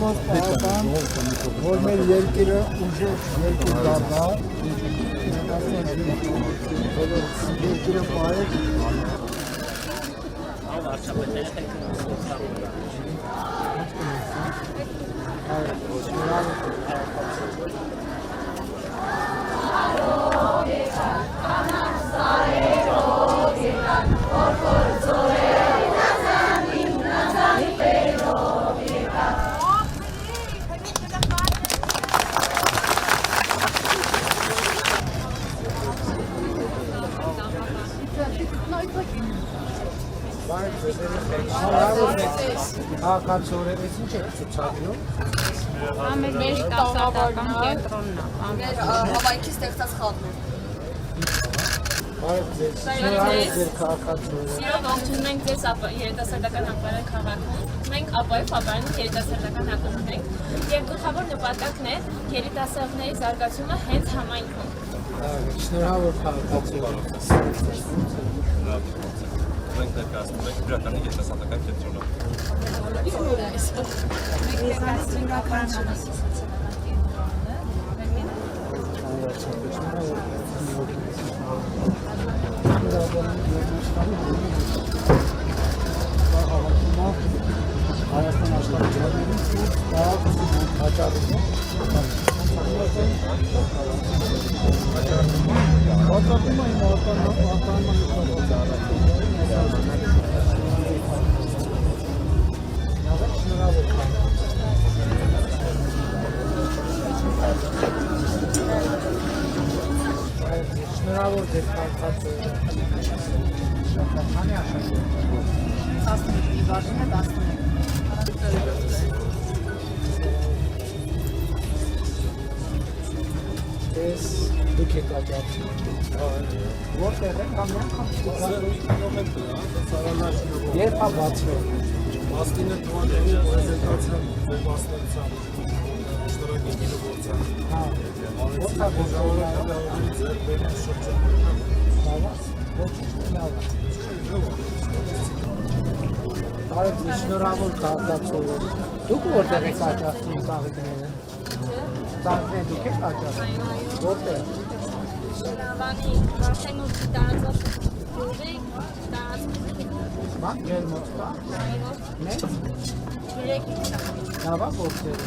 Քրիստոս Պահապան, որ մեր երկիրը ուժեղ երկիր դառնա, երկիրը պահեր Հակացորերից ինչ եք ցուցադրում։ Ամեն մեր տասատական կենտրոնն է։ Մեր հավայքի ստեղծած խաղն է։ Սիրով ողջունում ենք ձեզ երիտասարդական ապարան քաղաքում։ Մենք ապայով ապարանի երիտասարդական ակումբն ենք և գլխավոր նպատակն է երիտասարդների զարգացումը հենց համայնքում։ Շնորհավոր քաղաքացիներ։ Մենք ներկայացնում ենք Բրականի երիտասարդական կենտրոնը։ Հայաստան աշխարհի շնորհավոր ձեր քաղաքացիները։ Քանի աշխատում եք։ 11 բաժինը 11։ Ես դուք եք աճացում։ Որտեղ եք կամ անգամ երբ է բացվել։ 19 թվականի պրեզենտացիան ողջունեցան շնորհակալ գինովորցան։ Հա։ Որտեղ գողավորը ձեր բերել շրջան։ լավ է։ Ոչ լավ է։ Արդ շնորհավոր քաղաքացիներ։ Դուք որտեղ եք աճացնում ծաղիկները։ Ծաղիկները դուք եք աճացնում։ Որտեղ։ Շնավանի Վարդենոցի տարածած գյուղի տարածքի Ման ջեր մոտ կա։ Մեծ։ 3 Լավ է որտեղ։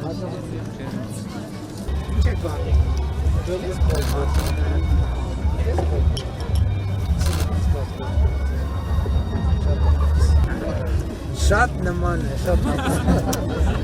Հաջողություն։ Ինչ եք անում։ Դուք եք Շատ նման է, շատ նման։